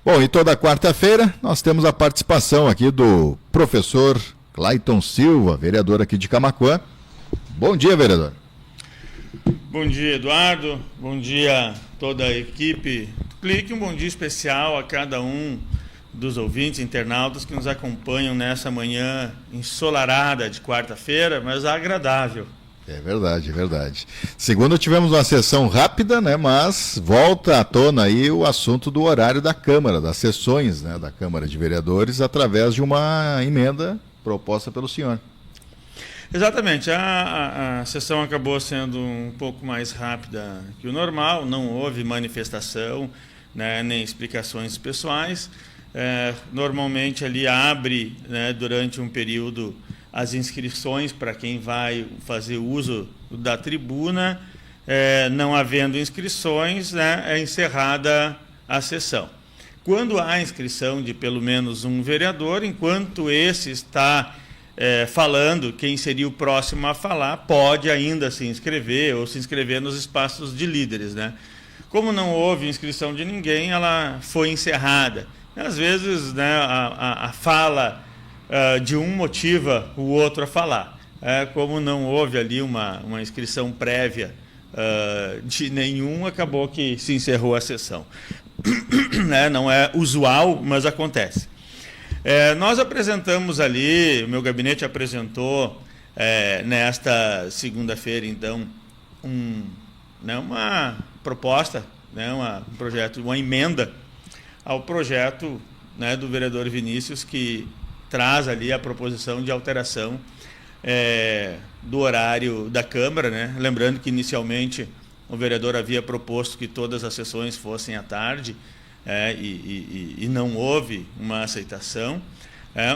Bom, e toda quarta-feira nós temos a participação aqui do professor Clayton Silva, vereador aqui de Camaquã. Bom dia, vereador. Bom dia, Eduardo. Bom dia a toda a equipe do Clique. Um bom dia especial a cada um dos ouvintes, internautas que nos acompanham nessa manhã ensolarada de quarta-feira, mas agradável. É verdade, é verdade. Segunda tivemos uma sessão rápida, né, mas volta à tona aí o assunto do horário da Câmara, das sessões, né, da Câmara de Vereadores, através de uma emenda proposta pelo senhor. Exatamente, a sessão acabou sendo um pouco mais rápida que o normal, não houve manifestação, né, nem explicações pessoais. Normalmente ali abre, né, durante um período as inscrições para quem vai fazer uso da tribuna. Não havendo inscrições, né, é encerrada a sessão. Quando há inscrição de pelo menos um vereador, enquanto esse está falando, quem seria o próximo a falar, pode ainda se inscrever ou se inscrever nos espaços de líderes, né? Como não houve inscrição de ninguém, ela foi encerrada. Às vezes, né, a fala de um motiva o outro a falar. Como não houve ali uma inscrição prévia de nenhum, acabou que se encerrou a sessão. Não é usual, mas acontece. Nós apresentamos ali, o meu gabinete apresentou nesta segunda-feira, então, uma proposta, um projeto, uma emenda ao projeto, né, do vereador Vinícius, que traz ali a proposição de alteração do horário da Câmara, né? Lembrando que inicialmente o vereador havia proposto que todas as sessões fossem à tarde, e não houve uma aceitação.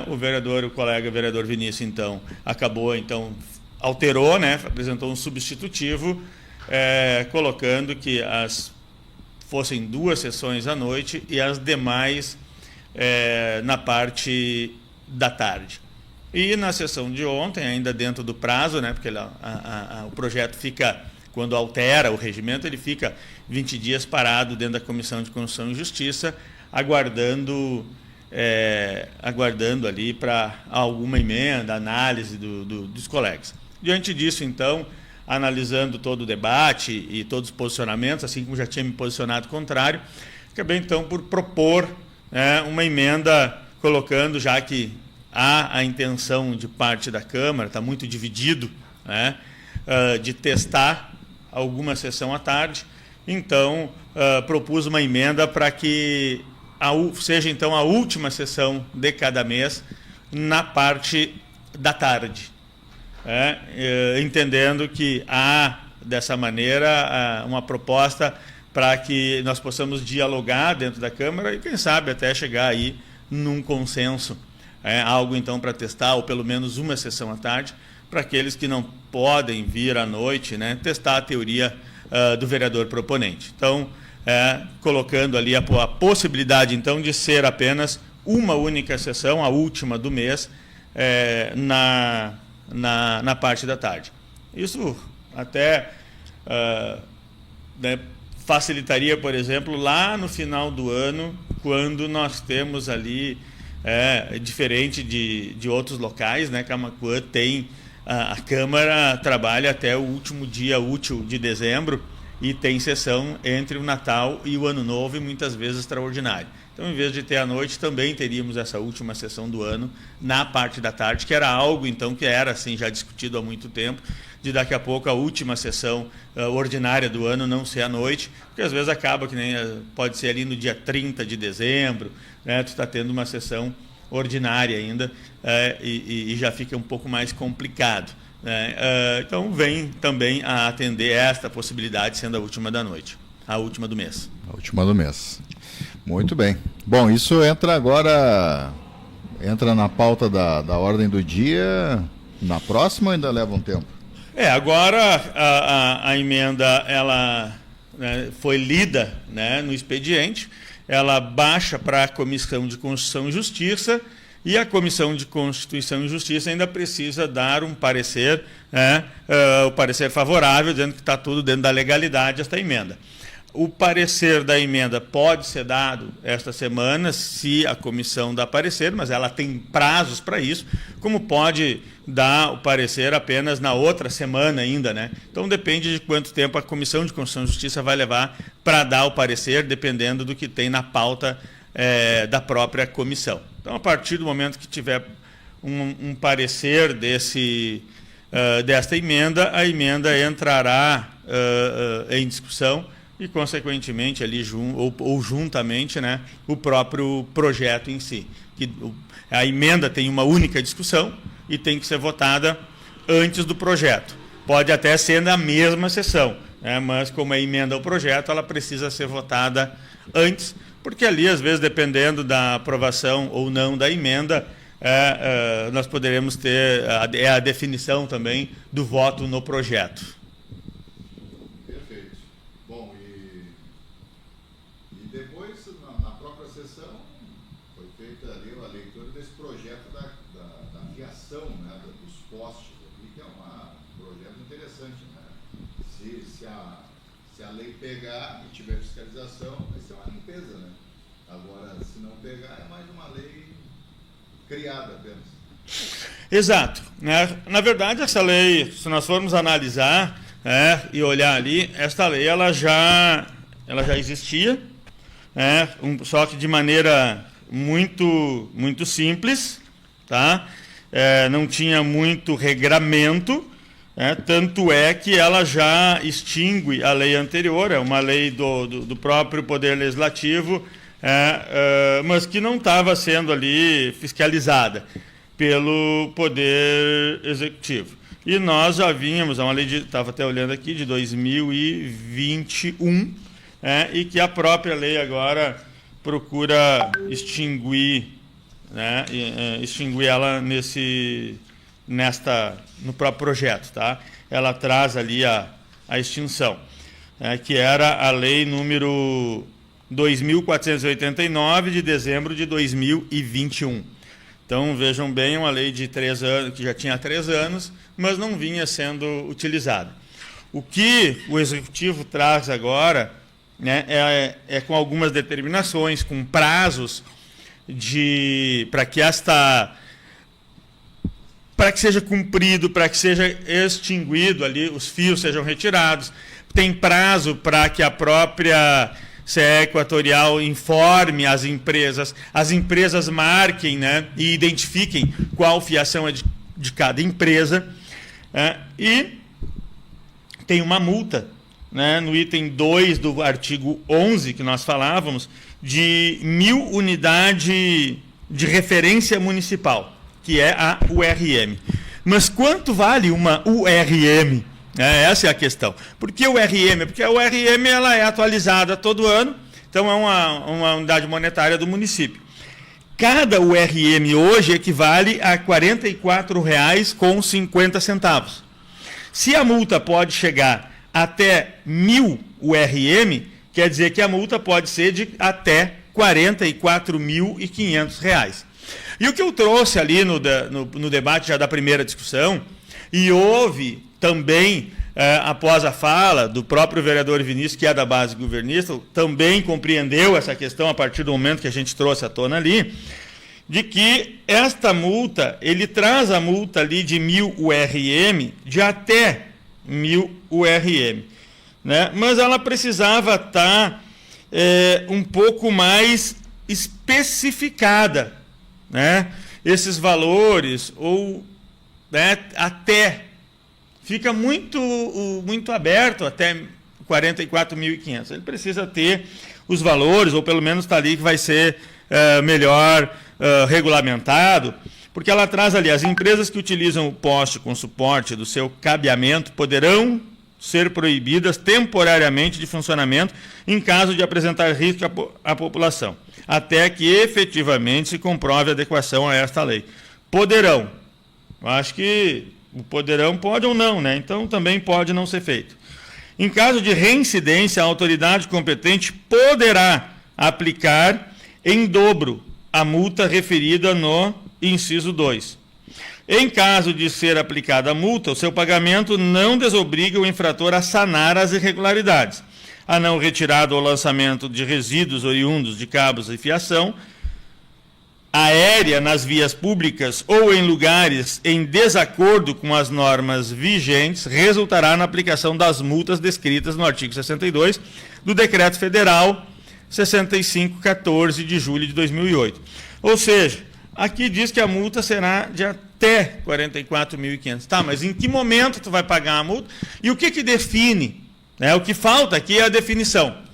O colega vereador Vinícius, então, alterou, né? Apresentou um substitutivo, colocando que fossem 2 sessões à noite e as demais na parte da tarde. E na sessão de ontem, ainda dentro do prazo, né, porque o projeto fica, quando altera o regimento, ele fica 20 dias parado dentro da Comissão de Constituição e Justiça, aguardando ali para alguma emenda, análise dos colegas. Diante disso, então, analisando todo o debate e todos os posicionamentos, assim como já tinha me posicionado contrário, acabei, então, por propor uma emenda, colocando, já que há a intenção de parte da Câmara, está muito dividido, né, de testar alguma sessão à tarde. Então, propus uma emenda para que seja, então, a última sessão de cada mês na parte da tarde. Entendendo que há, dessa maneira, uma proposta para que nós possamos dialogar dentro da Câmara e, quem sabe, até chegar aí num consenso. Algo, então, para testar, ou pelo menos uma sessão à tarde, para aqueles que não podem vir à noite, né, testar a teoria do vereador proponente. Então, colocando ali a possibilidade, então, de ser apenas uma única sessão, a última do mês, na parte da tarde. Isso até facilitaria, por exemplo, lá no final do ano, quando nós temos ali, diferente de outros locais, né, Camaquã tem, a Câmara trabalha até o último dia útil de dezembro e tem sessão entre o Natal e o Ano Novo, e muitas vezes extraordinário. Então, em vez de ter à noite, também teríamos essa última sessão do ano na parte da tarde, que era algo, então, que era assim, já discutido há muito tempo, de daqui a pouco a última sessão ordinária do ano não ser à noite, porque às vezes acaba que nem pode ser ali no dia 30 de dezembro, né, tu está tendo uma sessão ordinária ainda, e já fica um pouco mais complicado, né? Então, vem também a atender esta possibilidade, sendo a última da noite, a última do mês. A última do mês. Muito bem. Bom, isso entra na pauta da ordem do dia na próxima, ou ainda leva um tempo? Agora a emenda, ela, né, foi lida, né, no expediente, ela baixa para a Comissão de Constituição e Justiça, e a Comissão de Constituição e Justiça ainda precisa dar um parecer, o parecer favorável, dizendo que está tudo dentro da legalidade, esta emenda. O parecer da emenda pode ser dado esta semana, se a comissão dá parecer, mas ela tem prazos para isso, como pode dar o parecer apenas na outra semana ainda, né? Então depende de quanto tempo a Comissão de Constituição e Justiça vai levar para dar o parecer, dependendo do que tem na pauta da própria comissão. Então, a partir do momento que tiver um parecer desta emenda, a emenda entrará em discussão e, consequentemente, ali ou juntamente, né, o próprio projeto em si. A emenda tem uma única discussão e tem que ser votada antes do projeto. Pode até ser na mesma sessão, né, mas como é emenda ao projeto, ela precisa ser votada antes, porque ali, às vezes, dependendo da aprovação ou não da emenda, nós poderemos ter a definição também do voto no projeto. Se a lei pegar e tiver fiscalização, vai ser uma limpeza, né? Agora, se não pegar, é mais uma lei criada apenas. Exato. Na verdade, essa lei, se nós formos analisar e olhar ali, esta lei ela já existia, só que de maneira muito simples, tá? Não tinha muito regramento. Tanto é que ela já extingue a lei anterior, é uma lei do próprio Poder Legislativo, mas que não estava sendo ali fiscalizada pelo Poder Executivo. E nós já vínhamos, é uma lei, estava até olhando aqui, de 2021, e que a própria lei agora procura extinguir, extinguir ela no próprio projeto, tá? Ela traz ali a extinção, que era a lei número 2.489 de dezembro de 2021. Então, vejam bem, uma lei de 3 anos, que já tinha 3 anos, mas não vinha sendo utilizada. O que o Executivo traz agora, é com algumas determinações, com prazos para que seja cumprido, para que seja extinguido ali, os fios sejam retirados. Tem prazo para que a própria CE Equatorial informe as empresas marquem, e identifiquem qual fiação é de cada empresa. E tem uma multa, no item 2 do artigo 11, que nós falávamos, de 1.000 unidades de referência municipal, que é a URM. Mas quanto vale uma URM? Essa é a questão. Por que URM? Porque a URM ela é atualizada todo ano, então é uma unidade monetária do município. Cada URM hoje equivale a R$ 44,50. Se a multa pode chegar até 1.000 URM, quer dizer que a multa pode ser de até R$ 44.500. E o que eu trouxe ali no debate já da primeira discussão, e houve também, após a fala do próprio vereador Vinícius, que é da base governista, também compreendeu essa questão a partir do momento que a gente trouxe à tona ali, de que esta multa, ele traz a multa ali de 1.000 URM, de até 1.000 URM. Mas ela precisava estar um pouco mais especificada, esses valores, ou até, fica muito aberto, até 44.500. Ele precisa ter os valores, ou pelo menos está ali que vai ser melhor regulamentado, porque ela traz ali, as empresas que utilizam o poste com suporte do seu cabeamento poderão ser proibidas temporariamente de funcionamento em caso de apresentar risco à população, até que efetivamente se comprove a adequação a esta lei. Poderão. Eu acho que o poderão pode ou não, Então também pode não ser feito. Em caso de reincidência, a autoridade competente poderá aplicar em dobro a multa referida no inciso 2. Em caso de ser aplicada a multa, o seu pagamento não desobriga o infrator a sanar as irregularidades. a não retirada ou lançamento de resíduos oriundos de cabos e fiação aérea nas vias públicas ou em lugares em desacordo com as normas vigentes, resultará na aplicação das multas descritas no artigo 62 do Decreto Federal 65/14 de julho de 2008. Ou seja, aqui diz que a multa será de até 44.500. Tá, mas em que momento tu vai pagar a multa? E o que define? Né? O que falta aqui é a definição.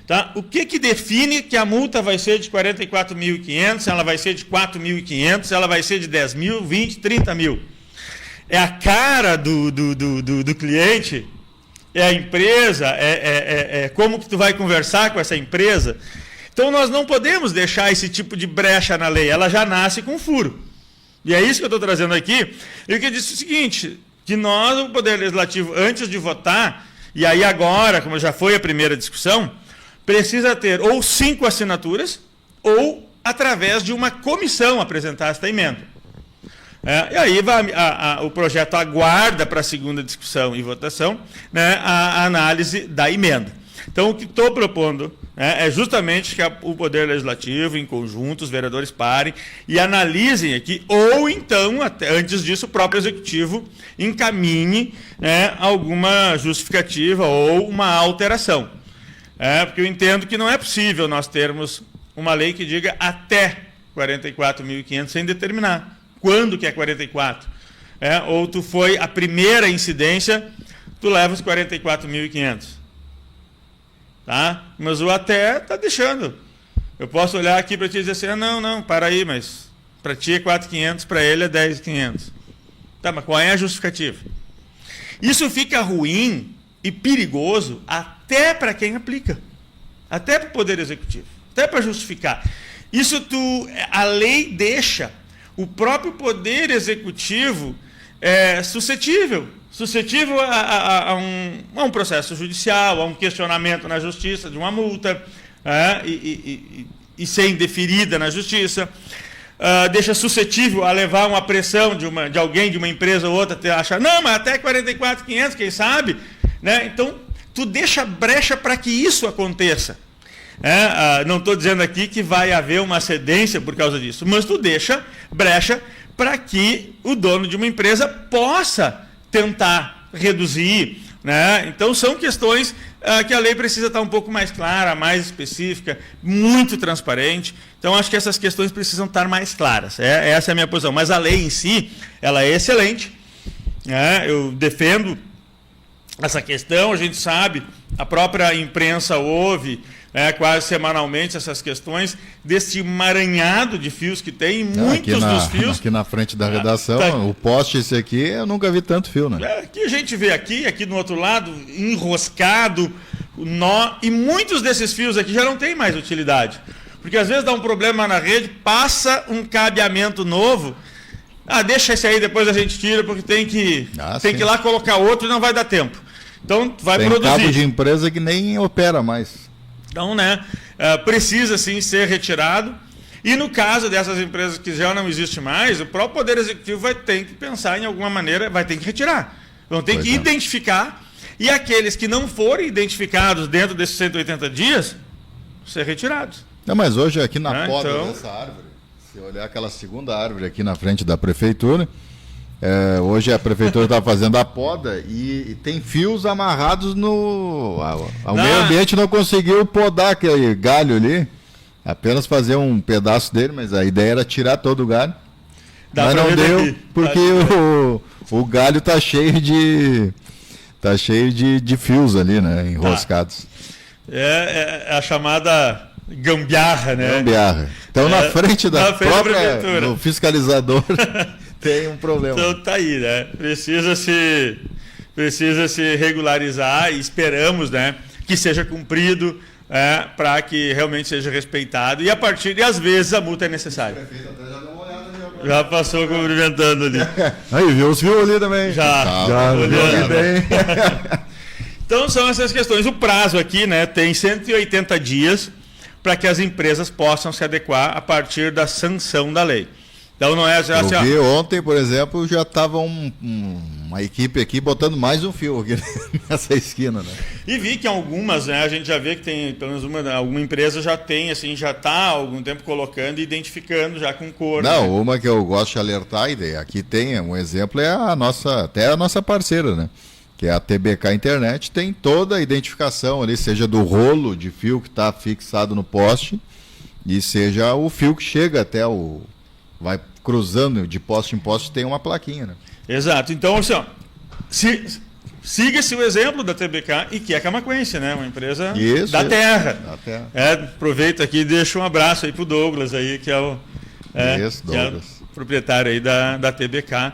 Tá? O que define que a multa vai ser de 44.500, se ela vai ser de 4.500, se ela vai ser de 10 mil, 20, 30 mil? É a cara do cliente? É a empresa? É como que tu vai conversar com essa empresa? Então nós não podemos deixar esse tipo de brecha na lei, ela já nasce com furo. E é isso que eu estou trazendo aqui. Eu que disse o seguinte, que nós, o Poder Legislativo, antes de votar, e aí agora, como já foi a primeira discussão, precisa ter ou 5 assinaturas, ou através de uma comissão apresentar esta emenda. E aí o projeto aguarda para a segunda discussão e votação, né, a análise da emenda. Então, o que estou propondo, né, é justamente que o Poder Legislativo, em conjunto, os vereadores parem e analisem aqui, ou então, até, antes disso, o próprio Executivo encaminhe, né, alguma justificativa ou uma alteração. Porque eu entendo que não é possível nós termos uma lei que diga até 44.500 sem determinar quando que é 44. Ou tu foi a primeira incidência, tu leva os 44.500. Tá? Mas o até está deixando. Eu posso olhar aqui para ti e dizer assim, não, para aí, mas para ti é 4.500, para ele é 10.500. Tá, mas qual é a justificativa? Isso fica ruim e perigoso até para quem aplica, até para o Poder Executivo, até para justificar. A lei deixa o próprio Poder Executivo suscetível a um processo judicial, a um questionamento na Justiça de uma multa, e ser indeferida na Justiça. Deixa suscetível a levar uma pressão de alguém, de uma empresa ou outra, achar, não, mas até 44.500, quem sabe? Né? Então, tu deixa brecha para que isso aconteça. Não estou dizendo aqui que vai haver uma cedência por causa disso, mas tu deixa brecha para que o dono de uma empresa possa tentar reduzir. Né? Então, são questões que a lei precisa estar um pouco mais clara, mais específica, muito transparente. Então, acho que essas questões precisam estar mais claras. Essa é a minha posição. Mas a lei em si, ela é excelente. Eu defendo essa questão, a gente sabe, a própria imprensa ouve quase semanalmente essas questões desse emaranhado de fios que tem, muitos dos fios. Aqui na frente da redação, o poste esse aqui, eu nunca vi tanto fio, né? Aqui a gente vê aqui no outro lado, enroscado, nó, e muitos desses fios aqui já não tem mais utilidade. Porque às vezes dá um problema na rede, passa um cabeamento novo, deixa esse aí, depois a gente tira, porque tem que ir lá colocar outro e não vai dar tempo. Então, vai produzir. Tem cabo de empresa que nem opera mais. Então, precisa sim ser retirado. E no caso dessas empresas que já não existem mais, o próprio Poder Executivo vai ter que pensar em alguma maneira, vai ter que retirar. Vão ter que identificar, e aqueles que não forem identificados dentro desses 180 dias, ser retirados. Não, mas hoje aqui na poda dessa árvore, se olhar aquela segunda árvore aqui na frente da prefeitura, hoje a prefeitura está fazendo a poda e tem fios amarrados ao meio ambiente, não conseguiu podar aquele galho ali, apenas fazer um pedaço dele, mas a ideia era tirar todo o galho. Mas não deu, porque o galho está cheio de fios ali, né, enroscados. É a chamada gambiarra, né? Gambiarra. Então, na frente da própria do fiscalizador tem um problema. Então tá aí, né? Precisa se regularizar e esperamos, né, que seja cumprido, para que realmente seja respeitado. E às vezes a multa é necessária. O prefeito até já deu uma olhada ali. Já passou cumprimentando ali. Aí, viu os fios ali também. Já olhando bem. Então são essas questões. O prazo aqui, né, tem 180 dias para que as empresas possam se adequar a partir da sanção da lei. Então não é assim, vi ontem, por exemplo, já estava uma uma equipe aqui botando mais um fio aqui nessa esquina, né? E vi que algumas, né, a gente já vê que tem, pelo menos alguma empresa já tem, assim, já está há algum tempo colocando e identificando já com cor. Não, né? uma que eu gosto de alertar, e aqui tem um exemplo, é até a nossa parceira, né? Que é a TBK Internet, tem toda a identificação ali, seja do rolo de fio que está fixado no poste, e seja o fio que chega até vai cruzando de poste em poste, tem uma plaquinha, né? Exato. Então, assim, ó, siga-se o exemplo da TBK, e que é camaquense, né? Uma empresa da terra. Da terra. Aproveito aqui e deixo um abraço aí pro Douglas aí, que é o Douglas. Proprietário aí da TBK,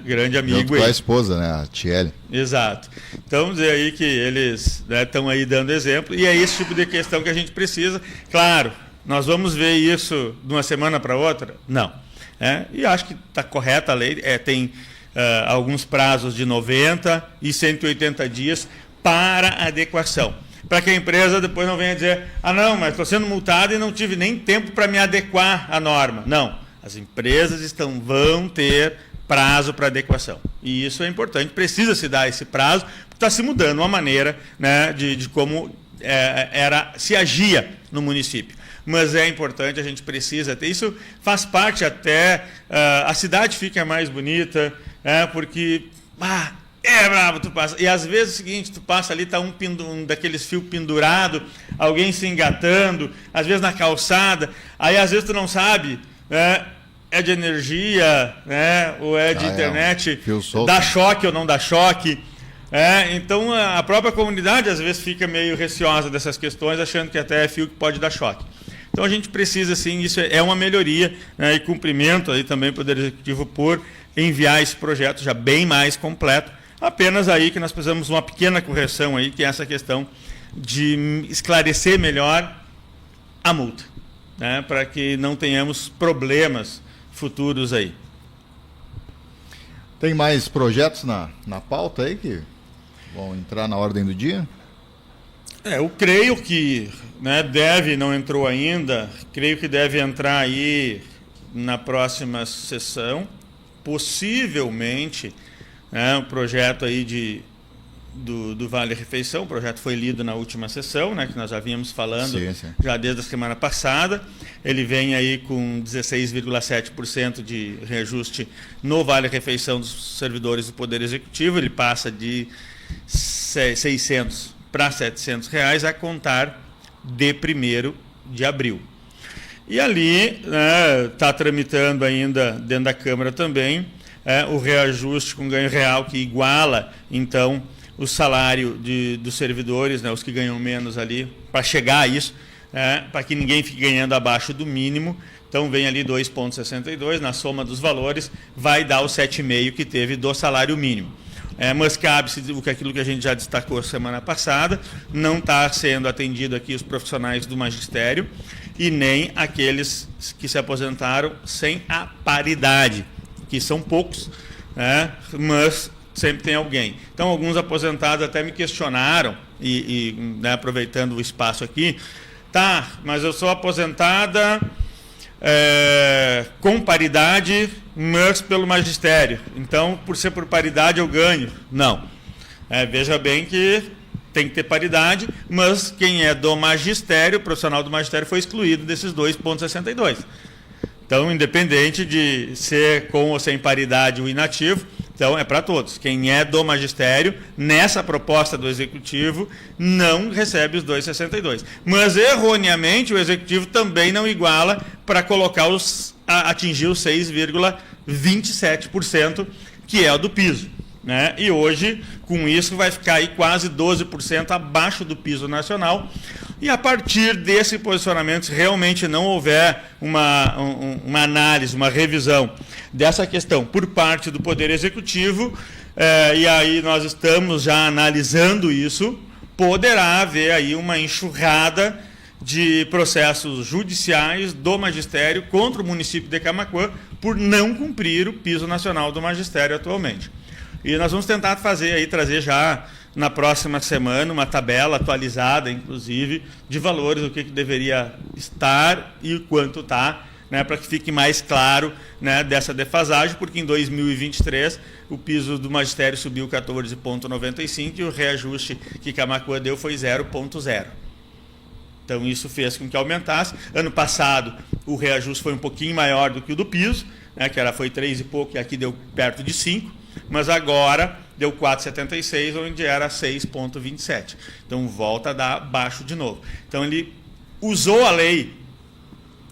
grande amigo. Junto com a esposa, né? A Tiele. Exato. Então, dizer aí que eles estão aí dando exemplo, e é esse tipo de questão que a gente precisa. Claro, nós vamos ver isso de uma semana para outra? Não. E acho que está correta a lei, tem alguns prazos de 90 e 180 dias para adequação. Para que a empresa depois não venha dizer, não, mas estou sendo multado e não tive nem tempo para me adequar à norma. Não. As empresas vão ter prazo para adequação. E isso é importante, precisa se dar esse prazo, porque está se mudando a maneira, né, de como se agia no município. Mas é importante, a gente precisa ter. Isso faz parte até, a cidade fica mais bonita, porque bravo, tu passa. E às vezes é o seguinte, tu passa ali, está um daqueles fios pendurado, alguém se engatando, às vezes na calçada, aí às vezes tu não sabe, é de energia, ou é de internet, dá choque ou não dá choque. Então a própria comunidade às vezes fica meio receosa dessas questões, achando que até é fio que pode dar choque. Então a gente precisa, sim, isso é uma melhoria, e cumprimento aí também o Poder Executivo por enviar esse projeto já bem mais completo. Apenas aí que nós precisamos de uma pequena correção aí, que é essa questão de esclarecer melhor a multa, para que não tenhamos problemas futuros aí. Tem mais projetos na pauta aí que vão entrar na ordem do dia? Eu creio que não entrou ainda, creio que deve entrar aí na próxima sessão, possivelmente, um projeto aí do Vale Refeição. O projeto foi lido na última sessão, que nós já vínhamos falando já desde a semana passada. Ele vem aí com 16,7% de reajuste no Vale Refeição dos servidores do Poder Executivo. Ele passa de 600 para R$700 a contar de 1º de abril. E ali está tramitando ainda dentro da Câmara também o reajuste com ganho real, que iguala, então, o salário dos servidores, os que ganham menos ali, para chegar a isso, para que ninguém fique ganhando abaixo do mínimo. Então vem ali 2,62, na soma dos valores, vai dar o 7,5 que teve do salário mínimo. Mas cabe-se aquilo que a gente já destacou semana passada, não está sendo atendido aqui os profissionais do magistério e nem aqueles que se aposentaram sem a paridade, que são poucos, mas sempre tem alguém. Então, alguns aposentados até me questionaram, aproveitando o espaço aqui, mas eu sou aposentada com paridade, mas pelo magistério. Então, por ser por paridade, eu ganho. Não. Veja bem que tem que ter paridade, mas quem é do magistério, profissional do magistério, foi excluído desses 2,62. Então, independente de ser com ou sem paridade o inativo, então é para todos. Quem é do magistério, nessa proposta do Executivo, não recebe os 2,62. Mas, erroneamente, o Executivo também não iguala para colocar atingir os 6,27%, que é o do piso. E hoje, com isso, vai ficar aí quase 12% abaixo do piso nacional. E a partir desse posicionamento, se realmente não houver uma análise, uma revisão dessa questão por parte do Poder Executivo, e aí nós estamos já analisando isso, poderá haver aí uma enxurrada de processos judiciais do magistério contra o município de Camaquã por não cumprir o piso nacional do magistério atualmente. E nós vamos tentar trazer já na próxima semana uma tabela atualizada, inclusive, de valores, o que deveria estar e quanto está, né, para que fique mais claro, né, dessa defasagem, porque em 2023 o piso do magistério subiu 14,95 e o reajuste que Camaquã deu foi 0,0. Então isso fez com que aumentasse. Ano passado o reajuste foi um pouquinho maior do que o do piso, né, que foi 3 e pouco e aqui deu perto de 5, mas agora deu 4,76, onde era 6,27. Então volta a dar baixo de novo. Então ele usou a lei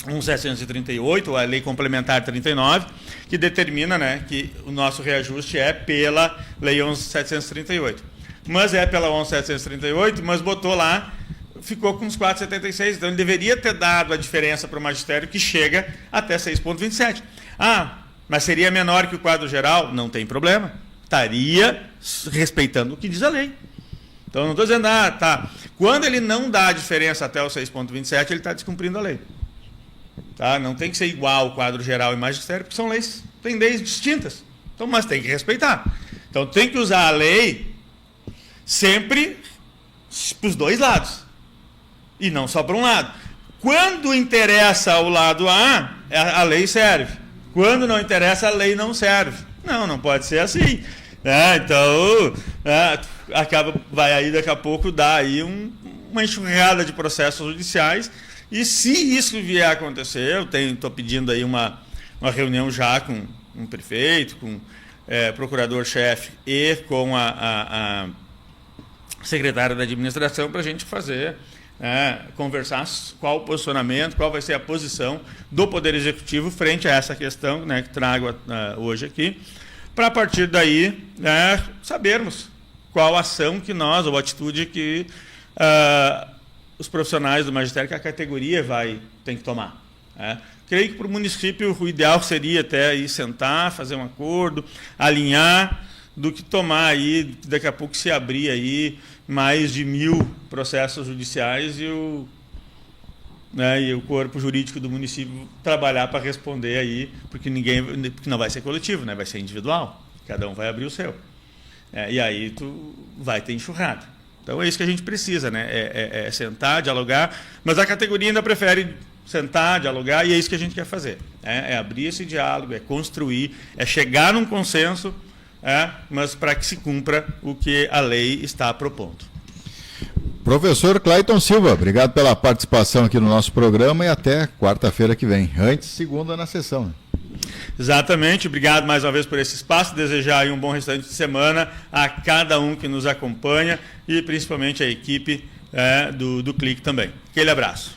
1.738, a lei complementar 39, que determina, né, que o nosso reajuste é pela lei 11.738. Mas é pela 11.738, mas botou lá, ficou com uns 4,76. Então ele deveria ter dado a diferença para o magistério, que chega até 6,27. Mas seria menor que o quadro geral? Não tem problema. Estaria respeitando o que diz a lei. Então, não estou dizendo, tá. Quando ele não dá a diferença até o 6,27, ele está descumprindo a lei. Tá? Não tem que ser igual o quadro geral e magistério, porque são leis, tem leis distintas. Então, mas tem que respeitar. Então, tem que usar a lei sempre para os dois lados. E não só para um lado. Quando interessa ao lado A, a lei serve. Quando não interessa, a lei não serve. Não pode ser assim. Então, vai aí daqui a pouco dar aí uma enxurrada de processos judiciais. E se isso vier a acontecer, eu estou pedindo aí uma reunião já com um prefeito, com procurador-chefe e com a secretária da administração para a gente fazer, conversar qual o posicionamento, qual vai ser a posição do Poder Executivo frente a essa questão, né, que trago hoje aqui, para a partir daí sabermos qual ação que nós, ou atitude que os profissionais do magistério, que a categoria tem que tomar. Creio que para o município o ideal seria até aí sentar, fazer um acordo, alinhar, do que tomar aí, daqui a pouco se abrir aí mais de 1.000 processos judiciais e o corpo jurídico do município trabalhar para responder aí, porque não vai ser coletivo, né? Vai ser individual, cada um vai abrir o seu. E aí tu vai ter enxurrada. Então é isso que a gente precisa, né? É sentar, dialogar, mas a categoria ainda prefere sentar, dialogar, e é isso que a gente quer fazer. É abrir esse diálogo, é construir, é chegar num consenso, mas para que se cumpra o que a lei está propondo. Professor Clayton Silva, obrigado pela participação aqui no nosso programa e até quarta-feira que vem. Antes, segunda na sessão. Né? Exatamente, obrigado mais uma vez por esse espaço, desejar aí um bom restante de semana a cada um que nos acompanha e principalmente a equipe do Clique também. Aquele abraço.